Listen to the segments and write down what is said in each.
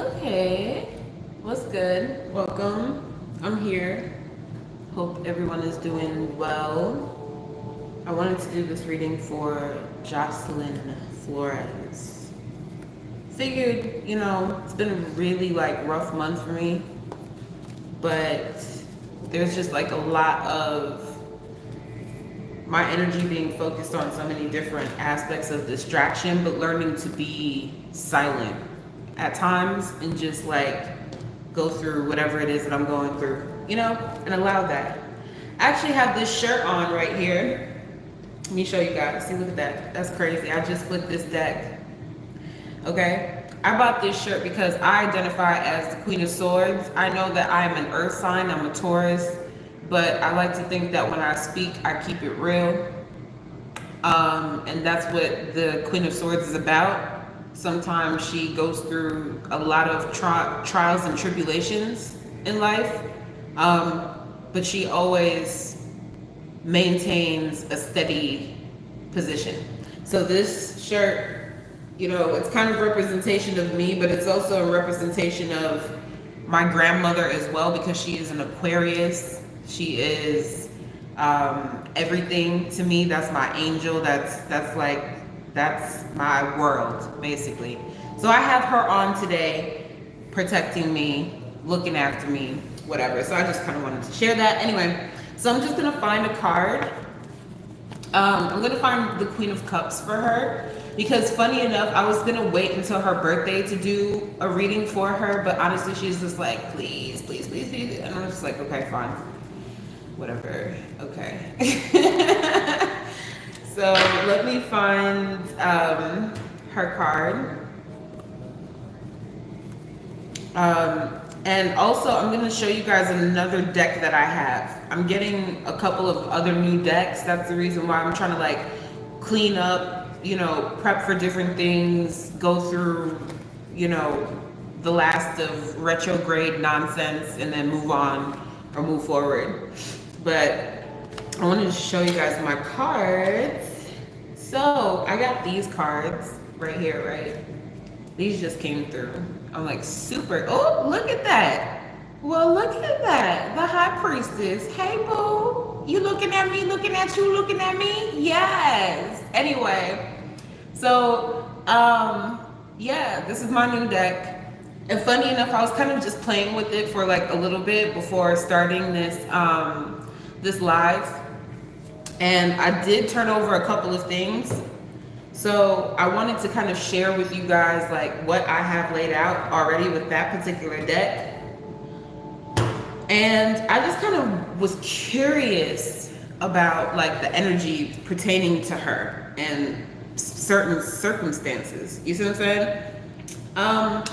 Okay, what's good? Welcome. I'm here. Hope everyone is doing well. I wanted to do this reading for Jocelyn Flores. Figured, it's been a really rough month for me, but there's just a lot of my energy being focused on so many different aspects of distraction, but learning to be silent at times and just go through whatever it is that I'm going through, and allow that. I actually have this shirt on right here. Let me show you guys. See, look at that. That's crazy. I just put this deck. Okay. I bought this shirt because I identify as the Queen of Swords. I know that I am an earth sign. I'm a Taurus. But I like to think that when I speak, I keep it real. And that's what the Queen of Swords is about. Sometimes she goes through a lot of trials and tribulations in life, but she always maintains a steady position. So this shirt, it's kind of representation of me, but it's also a representation of my grandmother as well, because she is an Aquarius. She is everything to me. That's my angel. That's my world, basically. So I have her on today, protecting me, looking after me, whatever. So I just kind of wanted to share that. Anyway, so I'm just going to find a card. I'm going to find the Queen of Cups for her, because funny enough, I was going to wait until her birthday to do a reading for her. But honestly, she's just like, please, please, please, please. And I'm just like, okay, fine. Whatever. Okay. So let me find her card. And also I'm going to show you guys another deck that I have. I'm getting a couple of other new decks. That's the reason why I'm trying to clean up, prep for different things, go through, the last of retrograde nonsense, and then move on or move forward. But I wanted to show you guys my cards. So I got these cards right here, right? These just came through. I'm super, oh, look at that. Well, look at that. The High Priestess. Hey, boo. You looking at me, looking at you, looking at me? Yes. Anyway, so, yeah, this is my new deck. And funny enough, I was kind of just playing with it for a little bit before starting this, this live. And I did turn over a couple of things. So I wanted to kind of share with you guys what I have laid out already with that particular deck. And I just kind of was curious about the energy pertaining to her and certain circumstances. You see what I'm saying? I'm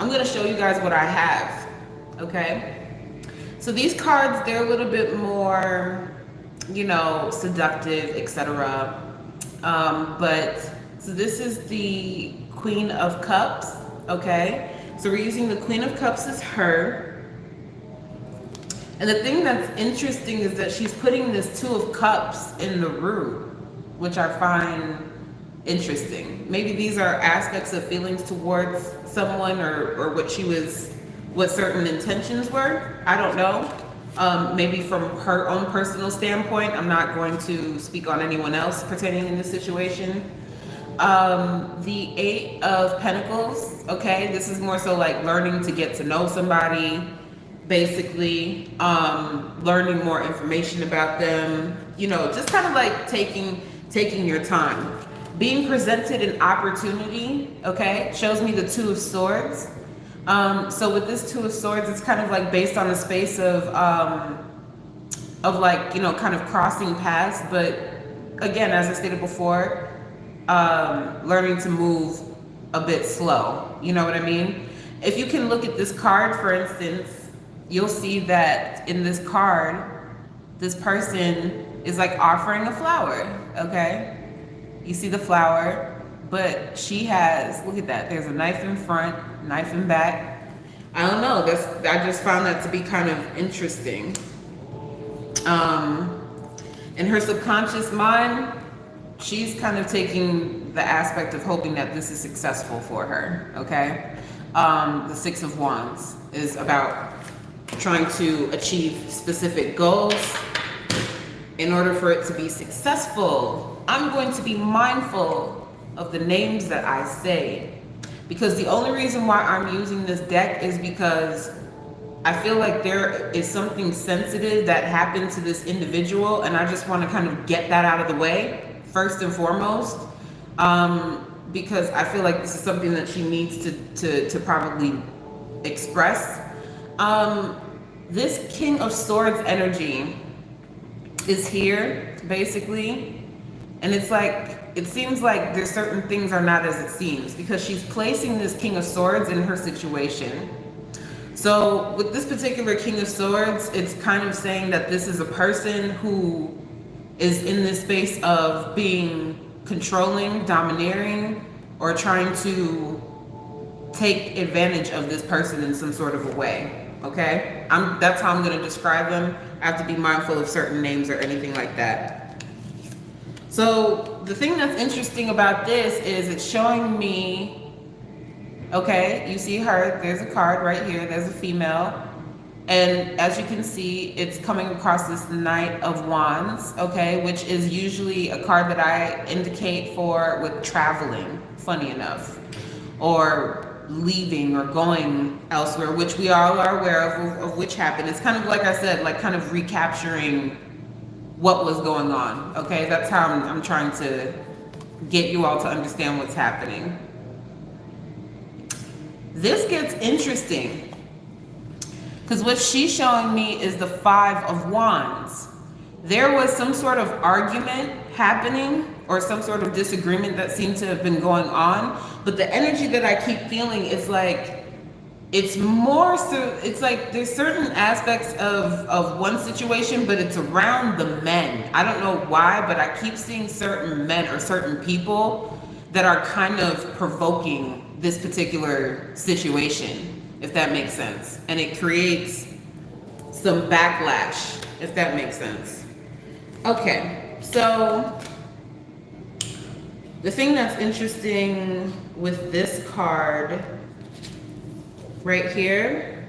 going to show you guys what I have. Okay. So these cards, they're a little bit more, seductive, etc. But so this is the Queen of Cups. Okay. So we're using the Queen of Cups as her. And the thing that's interesting is that she's putting this Two of Cups in the root, which I find interesting. Maybe these are aspects of feelings towards someone, or what certain intentions were. I don't know. Maybe from her own personal standpoint. I'm not going to speak on anyone else pertaining in this situation. The Eight of Pentacles. Okay, this is more so learning to get to know somebody, basically, learning more information about them, just kind of taking your time. Being presented an opportunity, okay, shows me the Two of Swords. So with this Two of Swords, it's kind of based on a space of kind of crossing paths. But again, as I stated before, learning to move a bit slow. You know what I mean? If you can look at this card, for instance, you'll see that in this card, this person is offering a flower. Okay. You see the flower, but she has, look at that. There's a knife in front, knife in back. I don't know. I just found that to be kind of interesting. In her subconscious mind, she's kind of taking the aspect of hoping that this is successful for her. Okay. The Six of Wands is about trying to achieve specific goals. In order for it to be successful, I'm going to be mindful of the names that I say. Because the only reason why I'm using this deck is because I feel like there is something sensitive that happened to this individual, and I just want to kind of get that out of the way, first and foremost. Because I feel like this is something that she needs to probably express. This King of Swords energy is here, basically. And it's like, it seems like there's certain things are not as it seems, because she's placing this King of Swords in her situation. So with this particular King of Swords, it's kind of saying that this is a person who is in this space of being controlling, domineering, or trying to take advantage of this person in some sort of a way, okay? That's how I'm gonna describe them. I have to be mindful of certain names or anything like that. So the thing that's interesting about this is it's showing me, okay, you see her, there's a card right here, there's a female. And as you can see, it's coming across this Knight of Wands, okay, which is usually a card that I indicate for with traveling, funny enough, or leaving or going elsewhere, which we all are aware of which happened. It's kind of like I said, like kind of recapturing what was going on, okay? That's how I'm trying to get you all to understand what's happening. This gets interesting. Because what she's showing me is the Five of Wands. There was some sort of argument happening or some sort of disagreement that seemed to have been going on. But the energy that I keep feeling is like, it's more so, it's like there's certain aspects of one situation, but it's around the men. I don't know why, but I keep seeing certain men or certain people that are kind of provoking this particular situation, if that makes sense. And it creates some backlash, if that makes sense. Okay, so the thing that's interesting with this card right here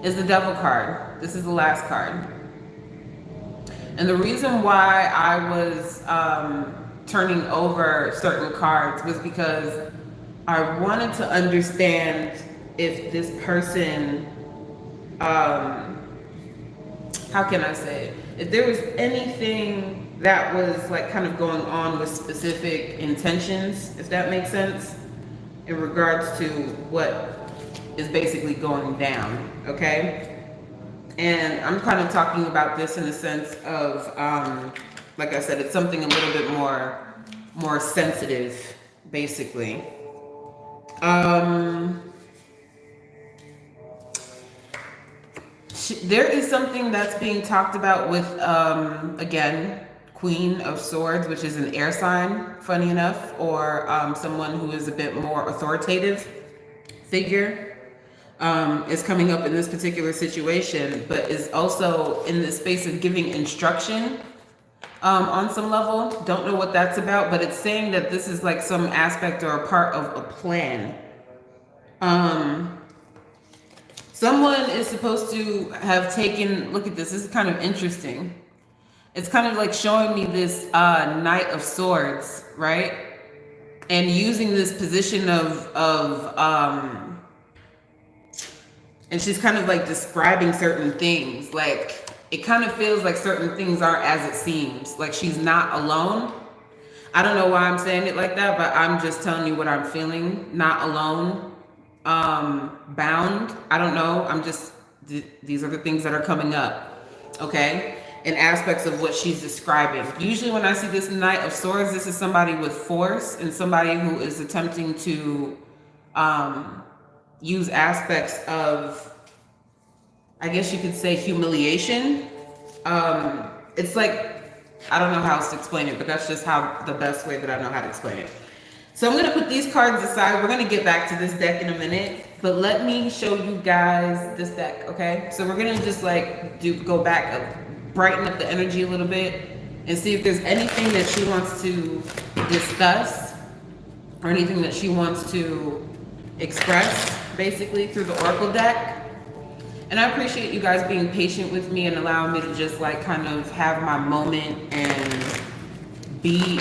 is the Devil card. This is the last card. And the reason why I was turning over certain cards was because I wanted to understand if this person, how can I say it? If there was anything that was like kind of going on with specific intentions, if that makes sense, in regards to what is basically going down, okay? And I'm kind of talking about this in the sense of, like I said, it's something a little bit more sensitive, basically. There is something that's being talked about with, again, Queen of Swords, which is an air sign, funny enough, or someone who is a bit more authoritative figure, is coming up in this particular situation, but is also in the space of giving instruction on some level. Don't know what that's about, but it's saying that this is like some aspect or a part of a plan. Someone is supposed to have taken, look at this, this is kind of interesting. It's kind of like showing me this Knight of Swords, right? And using this position of and she's kind of like describing certain things. Like, it kind of feels like certain things aren't as it seems. Like she's not alone. I don't know why I'm saying it like that, but I'm just telling you what I'm feeling. Not alone. Bound, I don't know, I'm just, these are the things that are coming up, okay, in aspects of what she's describing. Usually when I see this Knight of Swords, this is somebody with force and somebody who is attempting to use aspects of, I guess you could say, humiliation. It's like, I don't know how else to explain it, but that's just how the best way that I know how to explain it. So I'm going to put these cards aside. We're going to get back to this deck in a minute, but let me show you guys this deck, okay? So we're going to just like go back, brighten up the energy a little bit and see if there's anything that she wants to discuss or anything that she wants to express basically through the Oracle deck. And I appreciate you guys being patient with me and allowing me to just like kind of have my moment and be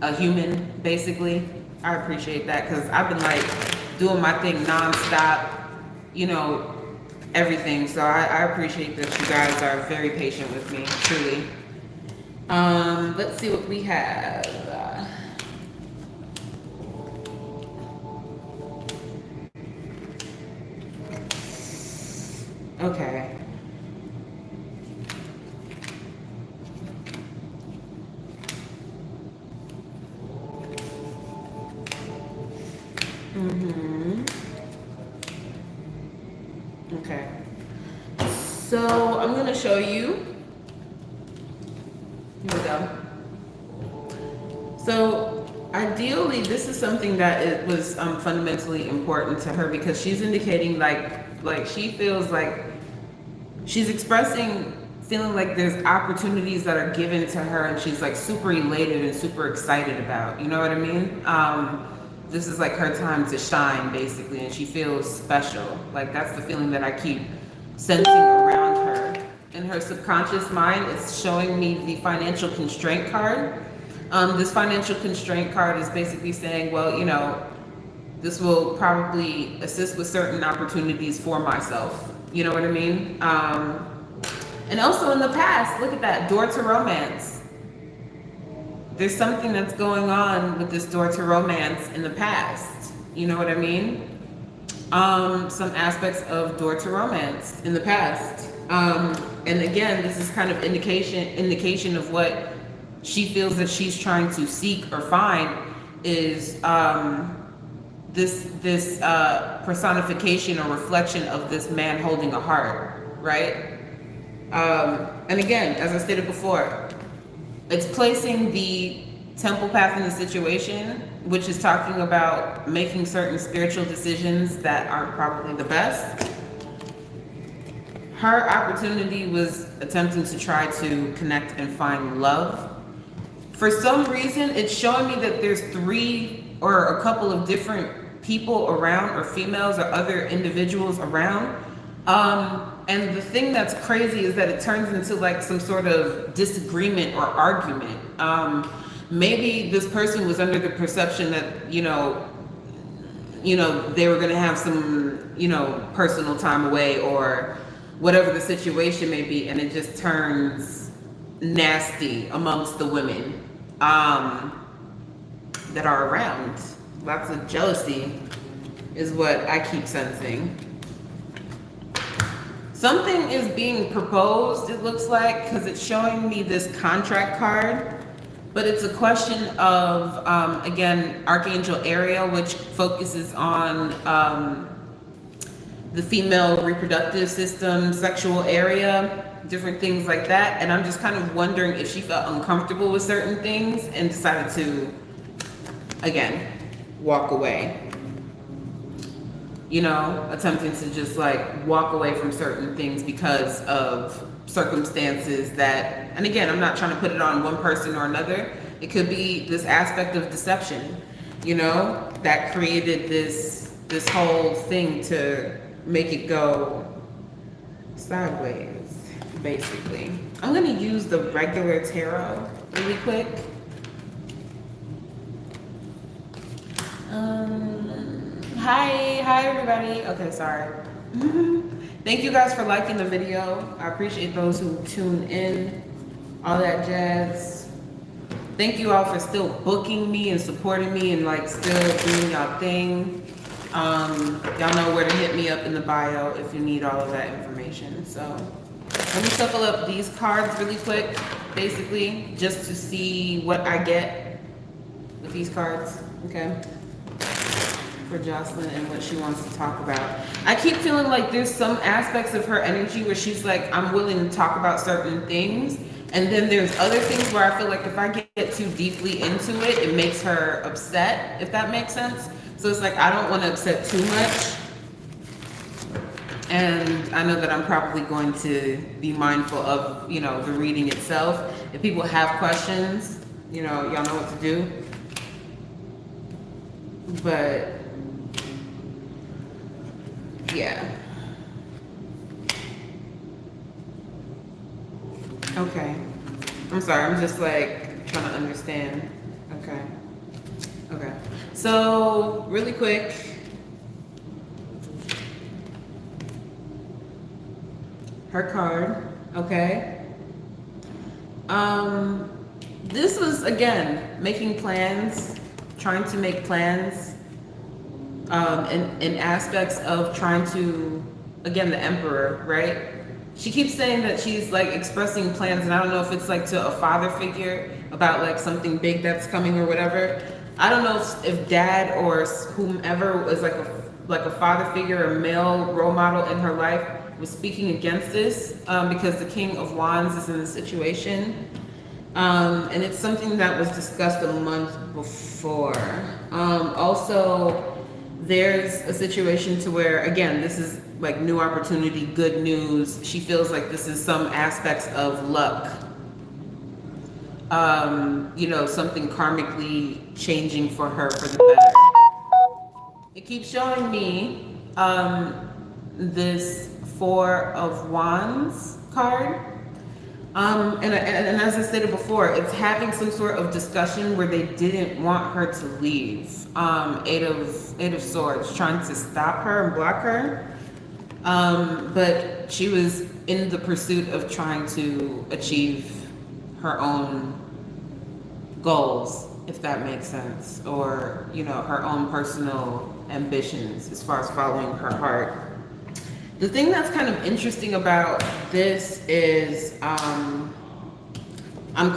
a human, basically. I appreciate that because I've been like doing my thing nonstop, you know, everything. So I appreciate that you guys are very patient with me, truly. Let's see what we have. Okay. Okay. So I'm gonna show you. Here we go. So ideally, this is something that it was fundamentally important to her because she's indicating like she feels like she's expressing feeling like there's opportunities that are given to her and she's like super elated and super excited about, you know what I mean? This is like her time to shine basically, and she feels special. Like that's the feeling that I keep sensing around her. In her subconscious mind, it's showing me the financial constraint card. This financial constraint card is basically saying, well, you know, this will probably assist with certain opportunities for myself. You know what I mean? And also in the past, look at that, door to romance. There's something that's going on with this door to romance in the past. You know what I mean? Some aspects of door to romance in the past. And again, this is kind of indication of what she feels that she's trying to seek or find is this personification or reflection of this man holding a heart, right? And again, as I stated before, it's placing the temple path in the situation, which is talking about making certain spiritual decisions that aren't probably the best. Her opportunity was attempting to try to connect and find love. For some reason, it's showing me that there's 3 or a couple of different people around, or females or other individuals around. And the thing that's crazy is that it turns into like some sort of disagreement or argument. Maybe this person was under the perception that, you know, they were gonna have some, personal time away or whatever the situation may be, and it just turns nasty amongst the women that are around. Lots of jealousy is what I keep sensing. Something is being proposed, it looks like, because it's showing me this contract card, but it's a question of, again, Archangel Ariel, which focuses on the female reproductive system, sexual area, different things like that. And I'm just kind of wondering if she felt uncomfortable with certain things and decided to, again, walk away. Attempting to just like walk away from certain things because of circumstances that, and again, I'm not trying to put it on one person or another. It could be this aspect of deception, that created this whole thing to make it go sideways, basically. I'm gonna use the regular tarot really quick. Hi everybody. Okay, sorry. Thank you guys for liking the video. I appreciate those who tune in, all that jazz. Thank you all for still booking me and supporting me and like still doing y'all thing. Y'all know where to hit me up in the bio if you need all of that information. So let me shuffle up these cards really quick, basically, just to see what I get with these cards, okay? For Jocelyn and what she wants to talk about. I keep feeling like there's some aspects of her energy where she's like, I'm willing to talk about certain things. And then there's other things where I feel like if I get too deeply into it, it makes her upset, if that makes sense. So it's like, I don't want to upset too much. And I know that I'm probably going to be mindful of, the reading itself. If people have questions, y'all know what to do. But Yeah. Okay. I'm sorry. I'm just like trying to understand. Okay. Okay. So really quick. Her card. Okay. This was again making plans, trying to make plans, in aspects of trying to, again, the Emperor, right? She keeps saying that she's like expressing plans, and I don't know if it's like to a father figure about like something big that's coming or whatever. I don't know if dad or whomever was like a father figure, a male role model in her life, was speaking against this, because the King of Wands is in the situation. And it's something that was discussed a month before. Also, there's a situation to where, again, this is like new opportunity, good news. She feels like this is some aspects of luck. You know, something karmically changing for her for the better. It keeps showing me this Four of Wands card. And as I stated before, it's having some sort of discussion where they didn't want her to leave. Eight of Swords, trying to stop her and block her. But she was in the pursuit of trying to achieve her own goals, if that makes sense, or, you know, her own personal ambitions as far as following her heart. The thing that's kind of interesting about this is I'm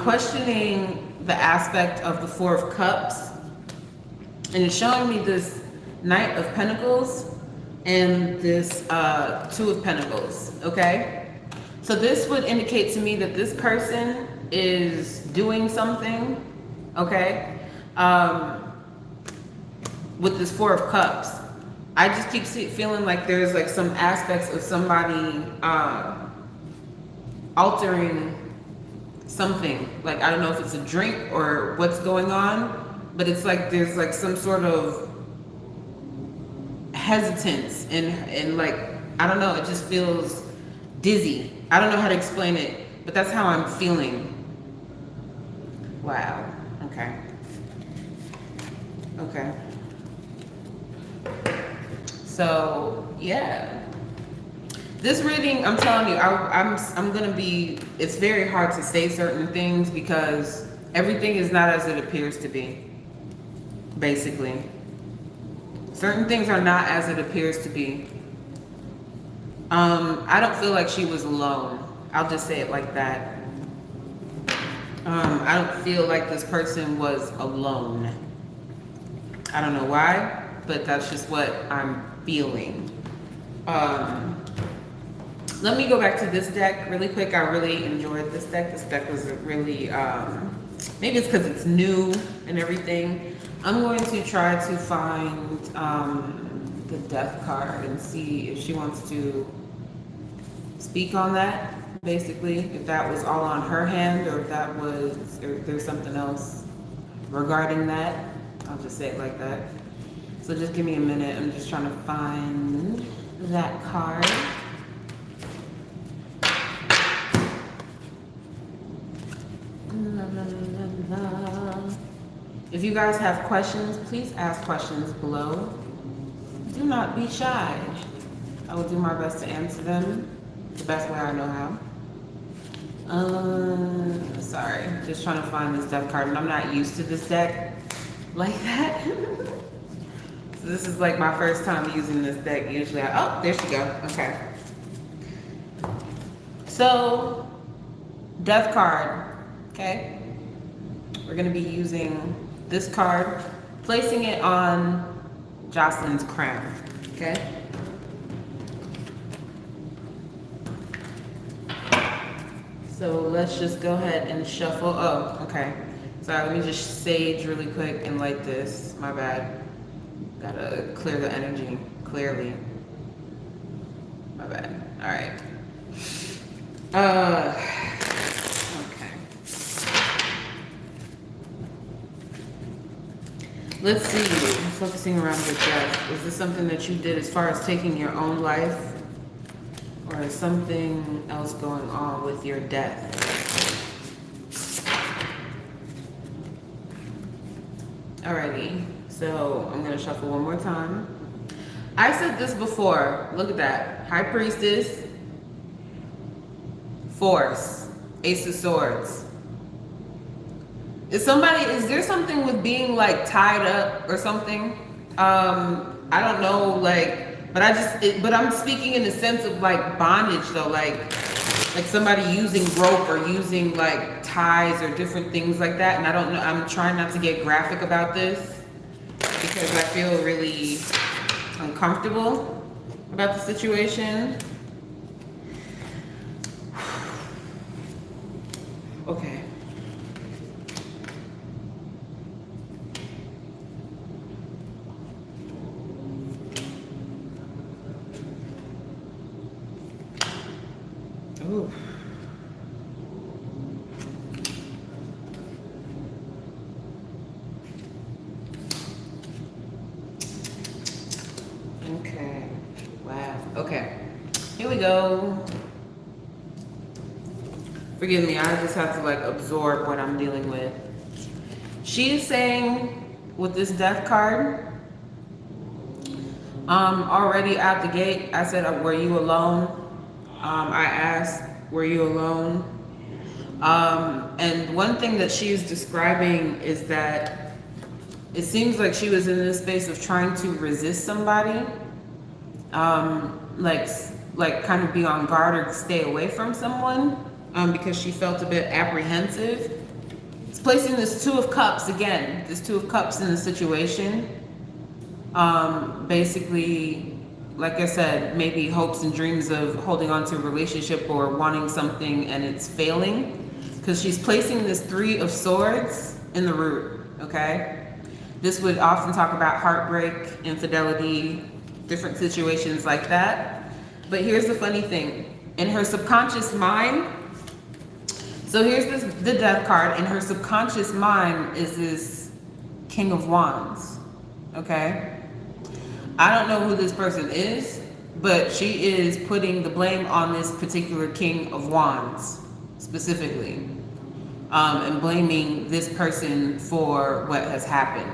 questioning the aspect of the Four of Cups, and it's showing me this Knight of Pentacles and this Two of Pentacles, okay? So this would indicate to me that this person is doing something, okay, with this Four of Cups. I just keep feeling like there's like some aspects of somebody altering something. Like, I don't know if it's a drink or what's going on, but it's like there's like some sort of hesitance and like, I don't know, it just feels dizzy. I don't know how to explain it, but that's how I'm feeling. Wow. Okay. Okay. So yeah, this reading, I'm telling you, I'm gonna be. It's very hard to say certain things because everything is not as it appears to be. Basically, certain things are not as it appears to be. I don't feel like she was alone. I'll just say it like that. I don't feel like this person was alone. I don't know why, but that's just what I'm feeling. Let me go back to this deck really quick. I really enjoyed this deck. This deck was really, maybe it's because it's new and everything. I'm going to try to find the Death card and see if she wants to speak on that, basically, if that was all on her hand or if there's something else regarding that. I'll just say it like that. So just give me a minute. I'm just trying to find that card. If you guys have questions, please ask questions below. Do not be shy. I will do my best to answer them the best way I know how. Sorry, just trying to find this deck card, and I'm not used to this deck like that. So this is like my first time using this deck. Usually oh, there she go. Okay. So, Death card, okay? We're gonna be using this card, placing it on Jocelyn's crown, okay? So let's just go ahead and shuffle. Oh, okay. Sorry, let me just sage really quick and light this. My bad. Gotta clear the energy clearly. My bad. All right. Okay. Let's see. Focusing around the death. Is this something that you did as far as taking your own life? Or is something else going on with your death? Alrighty. So I'm going to shuffle one more time. I said this before. Look at that. High Priestess. Force. Ace of Swords. Is there something with being like tied up or something? I don't know, like, but I'm speaking in the sense of like bondage though, like somebody using rope or using like ties or different things like that. And I don't know, I'm trying not to get graphic about this because I feel really uncomfortable about the situation. Okay. Ooh. Okay. Wow. Okay. Here we go. Forgive me, I just have to like absorb what I'm dealing with. She is saying with this death card, already out the gate, I said, were you alone? I asked, were you alone? And one thing that she is describing is that it seems like she was in this space of trying to resist somebody, like kind of be on guard or stay away from someone, because she felt a bit apprehensive. It's placing this Two of Cups again, this Two of Cups in the situation. Basically, like I said, maybe hopes and dreams of holding on to a relationship or wanting something and it's failing. Because she's placing this Three of Swords in the root, okay? This would often talk about heartbreak, infidelity, different situations like that. But here's the funny thing. In her subconscious mind, so here's the death card. In her subconscious mind is this King of Wands, okay? I don't know who this person is, but she is putting the blame on this particular King of Wands specifically, and blaming this person for what has happened.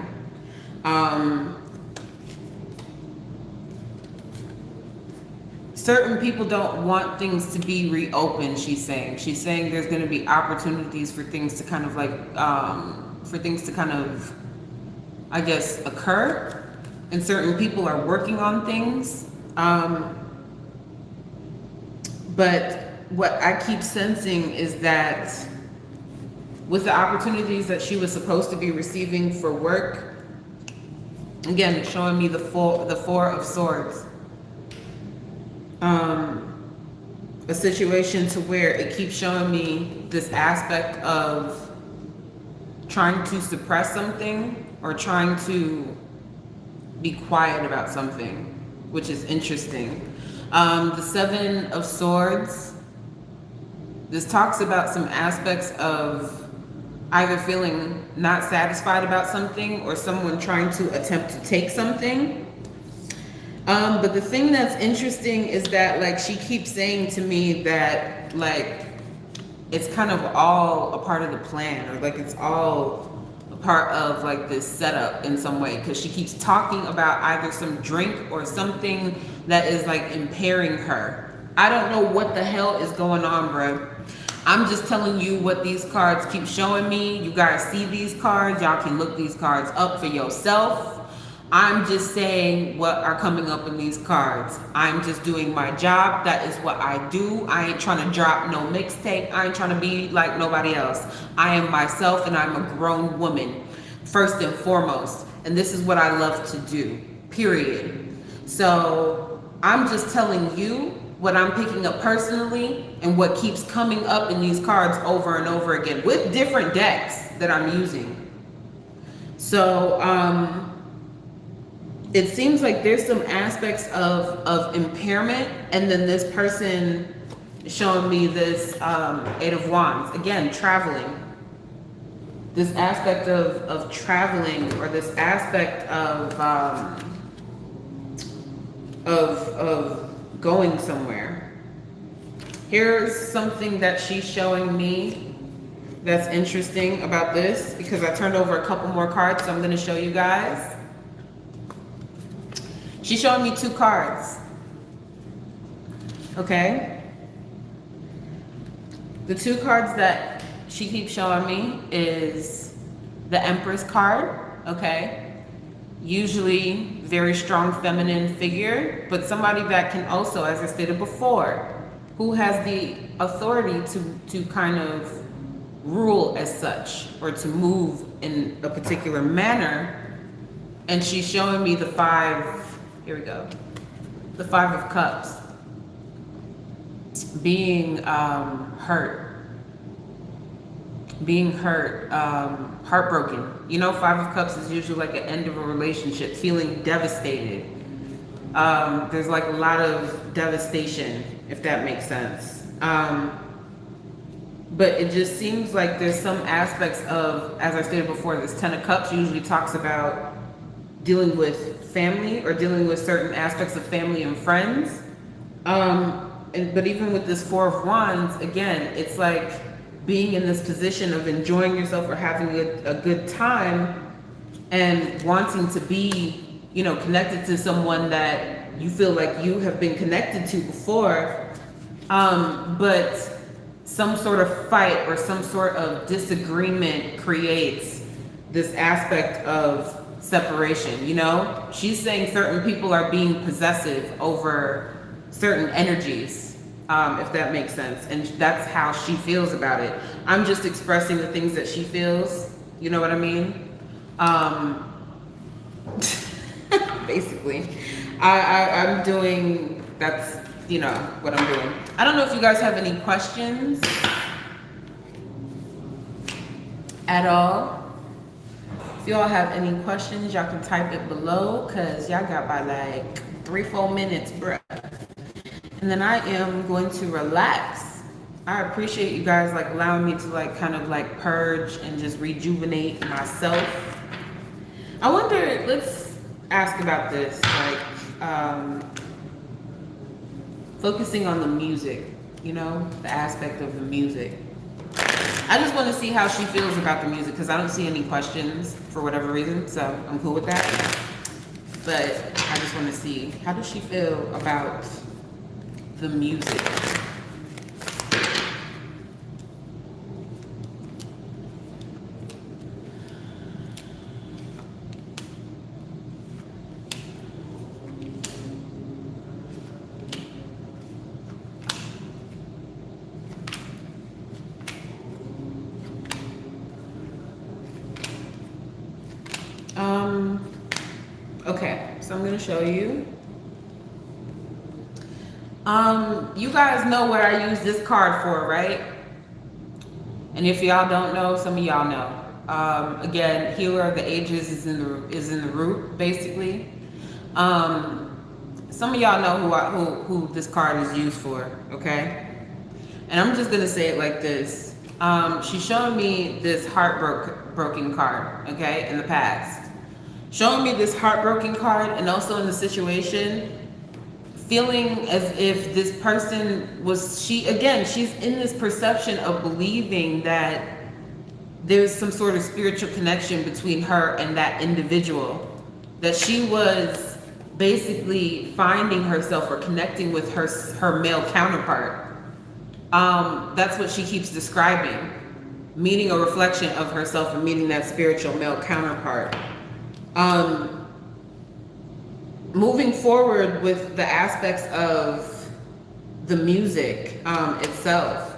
Certain people don't want things to be reopened, she's saying. She's saying there's going to be opportunities for things to kind of like, I guess, occur. And certain people are working on things. But what I keep sensing is that with the opportunities that she was supposed to be receiving for work, again, it's showing me the Four of Swords. A situation to where it keeps showing me this aspect of trying to suppress something or trying to be quiet about something, which is interesting. The Seven of Swords, this talks about some aspects of either feeling not satisfied about something or someone trying to attempt to take something. But the thing that's interesting is that like she keeps saying to me that like it's kind of all a part of the plan, or like it's all a part of like this setup in some way, because she keeps talking about either some drink or something that is like impairing her. I don't know what the hell is going on, bro. I'm just telling you what these cards keep showing me. You guys see these cards, y'all can look these cards up for yourself. I'm just saying what are coming up in these cards. I'm just doing my job. That is what I do. I ain't trying to drop no mixtape. I ain't trying to be like nobody else. I am myself, and I'm a grown woman, first and foremost. And this is what I love to do, period. So I'm just telling you what I'm picking up personally and what keeps coming up in these cards over and over again with different decks that I'm using. So, it seems like there's some aspects of impairment, and then this person showing me this Eight of Wands. Again, traveling. this aspect of traveling, or this aspect of going somewhere. Here's something that she's showing me that's interesting about this, because I turned over a couple more cards, so I'm going to show you guys. She's showing me 2 cards. Okay? The 2 cards that she keeps showing me is the Empress card, okay? Usually very strong feminine figure, but somebody that can also, as I stated before, who has the authority to kind of rule as such, or to move in a particular manner. And she's showing me the 5, here we go, the 5 of Cups, being hurt, heartbroken. You know, 5 of Cups is usually like an end of a relationship, feeling devastated. There's like a lot of devastation, if that makes sense. But it just seems like there's some aspects of, as I stated before, this 10 of Cups usually talks about dealing with family, or dealing with certain aspects of family and friends. But even with this 4 of Wands, again, it's like being in this position of enjoying yourself, or having a good time, and wanting to be, you know, connected to someone that you feel like you have been connected to before, but some sort of fight or some sort of disagreement creates this aspect of separation. You know, she's saying certain people are being possessive over certain energies, if that makes sense, and that's how she feels about it. I'm just expressing the things that she feels, you know what I mean? Basically, I'm doing, that's, you know, what I'm doing. I don't know if you guys have any questions at all. If y'all have any questions, y'all can type it below, because y'all got by like 3-4 minutes, bruh. And then I am going to relax. I appreciate you guys like allowing me to like kind of like purge and just rejuvenate myself. I wonder, let's ask about this, like focusing on the music, you know, the aspect of the music. I just want to see how she feels about the music, because I don't see any questions for whatever reason, so I'm cool with that. But I just want to see, how does she feel about the music? Okay, so I'm gonna show you. You guys know what I use this card for, right? And if y'all don't know, some of y'all know. Again, Healer of the Ages is in the root, basically. Some of y'all know who this card is used for, okay? And I'm just gonna say it like this. She's showing me this heartbroken card, okay, in the past. Showing me this heartbroken card, and also in the situation, feeling as if this person was, she's in this perception of believing that there's some sort of spiritual connection between her and that individual, that she was basically finding herself or connecting with her male counterpart. That's what she keeps describing, meeting a reflection of herself and meeting that spiritual male counterpart. Moving forward with the aspects of the music itself,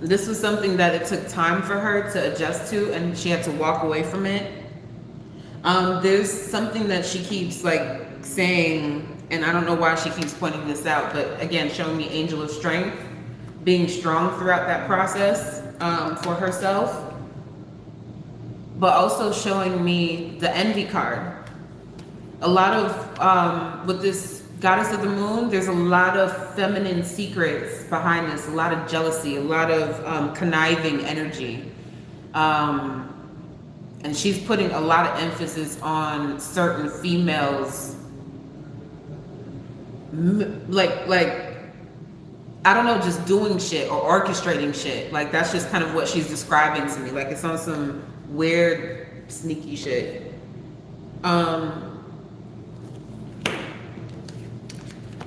this was something that it took time for her to adjust to, and she had to walk away from it. There's something that she keeps like saying, and I don't know why she keeps pointing this out, but again, showing me Angel of Strength, being strong throughout that process for herself. But also showing me the Envy card. A lot of, with this Goddess of the Moon, there's a lot of feminine secrets behind this, a lot of jealousy, a lot of conniving energy. And she's putting a lot of emphasis on certain females, like I don't know, just doing shit or orchestrating shit. Like that's just kind of what she's describing to me. Like it's on some weird, sneaky shit.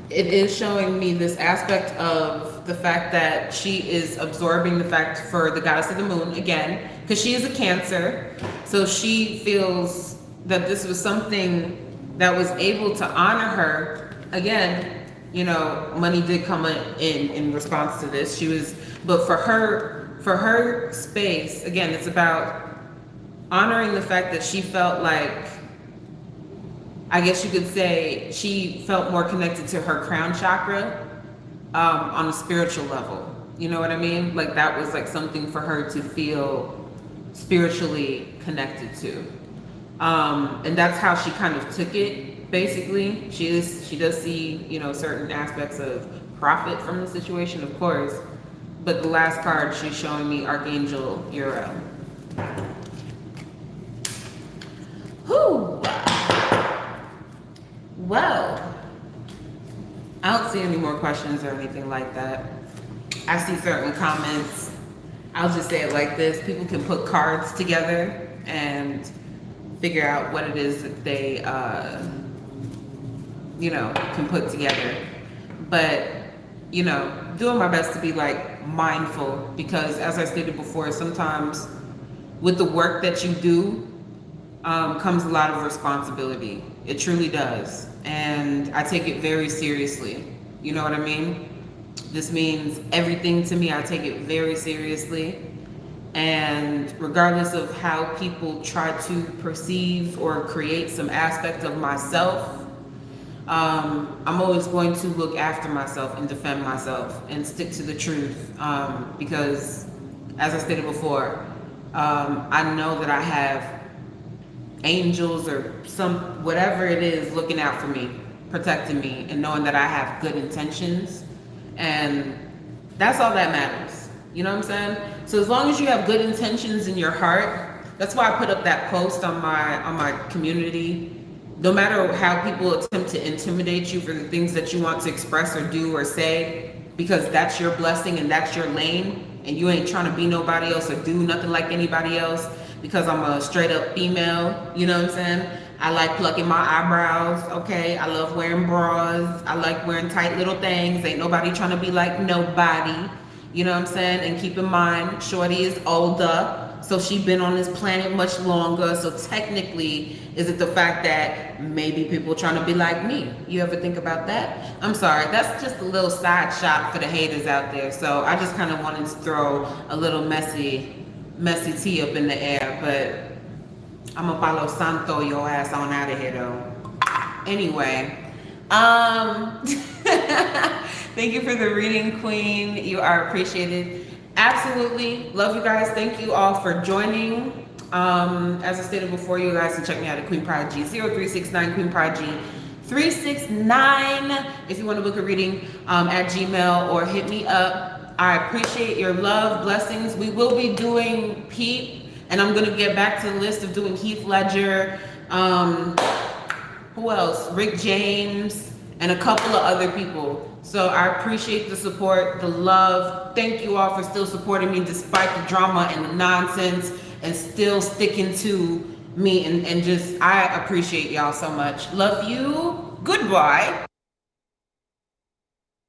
It is showing me this aspect of the fact that she is absorbing the fact for the goddess of the moon again, because she is a Cancer. So she feels that this was something that was able to honor her. Again, you know, money did come in response to this. But for her space, again, it's about honoring the fact that she felt like, I guess you could say, she felt more connected to her crown chakra on a spiritual level. You know what I mean? Like that was like something for her to feel spiritually connected to. And that's how she kind of took it. Basically, she does see, you know, certain aspects of profit from the situation, of course. But the last card she's showing me, Archangel Uriel. Whew. Well, I don't see any more questions or anything like that. I see certain comments. I'll just say it like this. People can put cards together and figure out what it is that they, you know, can put together. But, you know, doing my best to be like mindful, because as I stated before, sometimes with the work that you do comes a lot of responsibility. It truly does. And I take it very seriously. You know what I mean? This means everything to me. I take it very seriously. And regardless of how people try to perceive or create some aspect of myself, I'm always going to look after myself and defend myself and stick to the truth. Because as I stated before, I know that I have angels or some, whatever it is, looking out for me, protecting me, and knowing that I have good intentions. And that's all that matters. You know what I'm saying? So as long as you have good intentions in your heart, that's why I put up that post on my community. No matter how people attempt to intimidate you for the things that you want to express or do or say, because that's your blessing and that's your lane, and you ain't trying to be nobody else or do nothing like anybody else, because I'm a straight up female, you know what I'm saying? I like plucking my eyebrows, okay? I love wearing bras. I like wearing tight little things. Ain't nobody trying to be like nobody, you know what I'm saying? And keep in mind, Shorty is older, so she been on this planet much longer. So technically, is it the fact that maybe people trying to be like me? You ever think about that? I'm sorry, that's just a little side shot for the haters out there. So I just kind of wanted to throw a little messy tea up in the air, but I'm a Palo Santo your ass on out of here though. Anyway, thank you for the reading, Queen. You are appreciated. Absolutely. Love you guys. Thank you all for joining. As I stated before, you guys can check me out at Queen Prodigy 0369, Queen Prodigy 369 if you want to book a reading at Gmail, or hit me up. I appreciate your love, blessings. We will be doing Pete, and I'm going to get back to the list of doing Heath Ledger, who else? Rick James, and a couple of other people. So I appreciate the support, the love. Thank you all for still supporting me despite the drama and the nonsense, and still sticking to me, and just, I appreciate y'all so much. Love you. Goodbye.